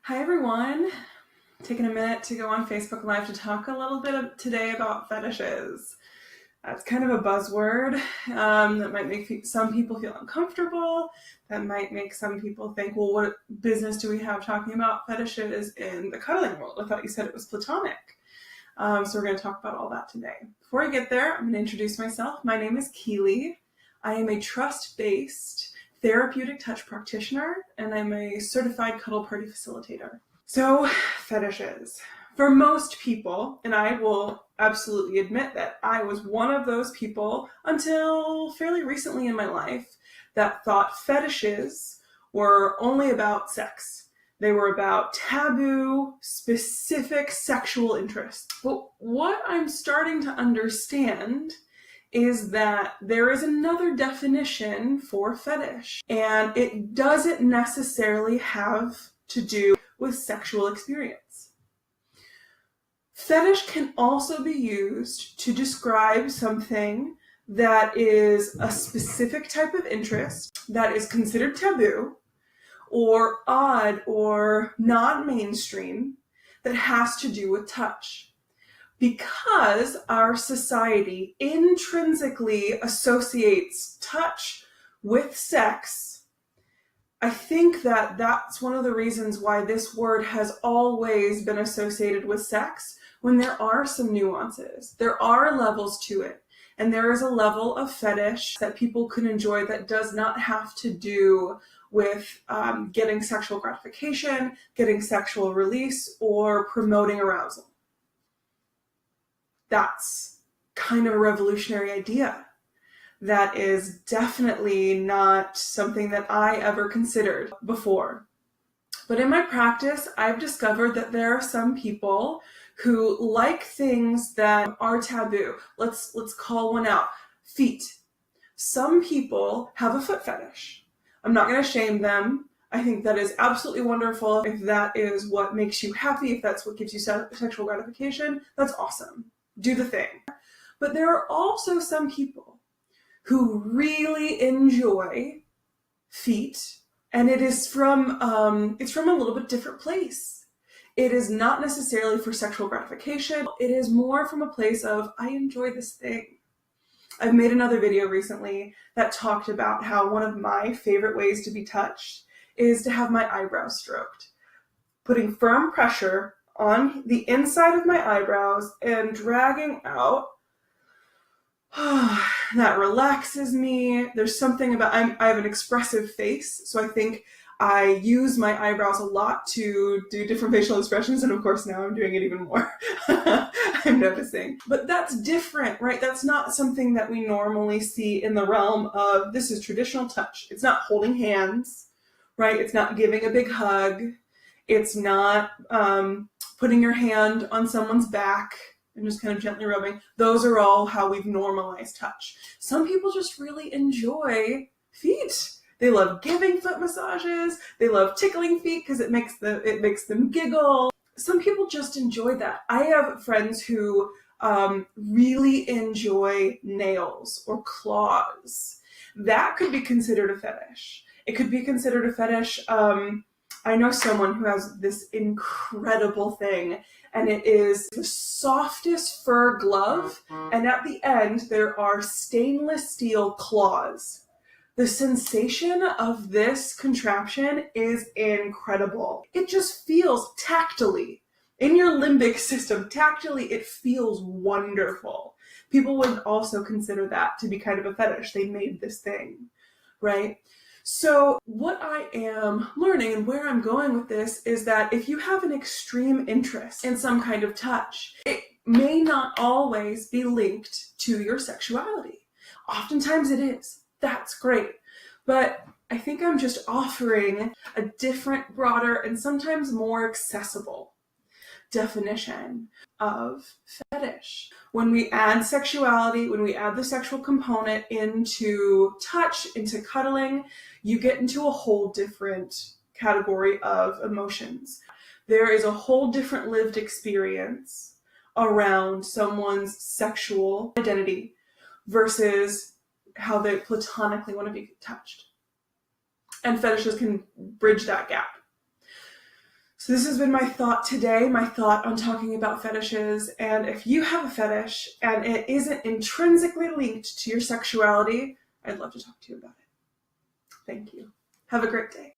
Hi everyone, taking a minute to go on Facebook Live to talk a little bit today about fetishes. That's kind of a buzzword that might make some people feel uncomfortable, that might make some people think, well, what business do we have talking about fetishes in the cuddling world? I thought you said it was platonic. So we're going to talk about all that today. Before I get there, I'm going to introduce myself. My name is Keeley. I am a trust-based therapeutic touch practitioner, and I'm a certified cuddle party facilitator. So, fetishes. For most people, and I will absolutely admit that I was one of those people until fairly recently in my life that thought fetishes were only about sex. They were about taboo, specific sexual interests. But what I'm starting to understand is that there is another definition for fetish, and it doesn't necessarily have to do with sexual experience. Fetish can also be used to describe something that is a specific type of interest that is considered taboo or odd or not mainstream that has to do with touch. Because our society intrinsically associates touch with sex, I think that that's one of the reasons why this word has always been associated with sex, when there are some nuances. There are levels to it, and there is a level of fetish that people can enjoy that does not have to do with getting sexual gratification, getting sexual release, or promoting arousal. That's kind of a revolutionary idea. That is definitely not something that I ever considered before. But in my practice, I've discovered that there are some people who like things that are taboo. Let's call one out. Feet. Some people have a foot fetish. I'm not going to shame them. I think that is absolutely wonderful. If that is what makes you happy, if that's what gives you sexual gratification, that's awesome. Do the thing. But there are also some people who really enjoy feet, and it is from a little bit different place. It is not necessarily for sexual gratification. It is more from a place of, I enjoy this thing. I've made another video recently that talked about how one of my favorite ways to be touched is to have my eyebrows stroked. Putting firm pressure on the inside of my eyebrows and dragging out. That relaxes me. There's something about, I have an expressive face, so I think I use my eyebrows a lot to do different facial expressions, and of course now I'm doing it even more. I'm noticing. But that's different, right? That's not something that we normally see in the realm of, this is traditional touch. It's not holding hands, right? It's not giving a big hug. It's not putting your hand on someone's back and just kind of gently rubbing. Those are all how we've normalized touch. Some people just really enjoy feet. They love giving foot massages. They love tickling feet because it makes them giggle. Some people just enjoy that. I have friends who really enjoy nails or claws. That could be considered a fetish. It could be considered a fetish. I know someone who has this incredible thing, and it is the softest fur glove, and at the end there are stainless steel claws. The sensation of this contraption is incredible. It just feels tactily, in your limbic system, tactily it feels wonderful. People would also consider that to be kind of a fetish. They made this thing, right? So what I am learning and where I'm going with this is that if you have an extreme interest in some kind of touch, it may not always be linked to your sexuality. Oftentimes it is. That's great. But I think I'm just offering a different, broader, and sometimes more accessible definition of fetish. When we add sexuality, when we add the sexual component into touch, into cuddling, you get into a whole different category of emotions. There is a whole different lived experience around someone's sexual identity versus how they platonically want to be touched. And fetishes can bridge that gap. So this has been my thought today, my thought on talking about fetishes. And if you have a fetish and it isn't intrinsically linked to your sexuality, I'd love to talk to you about it. Thank you. Have a great day.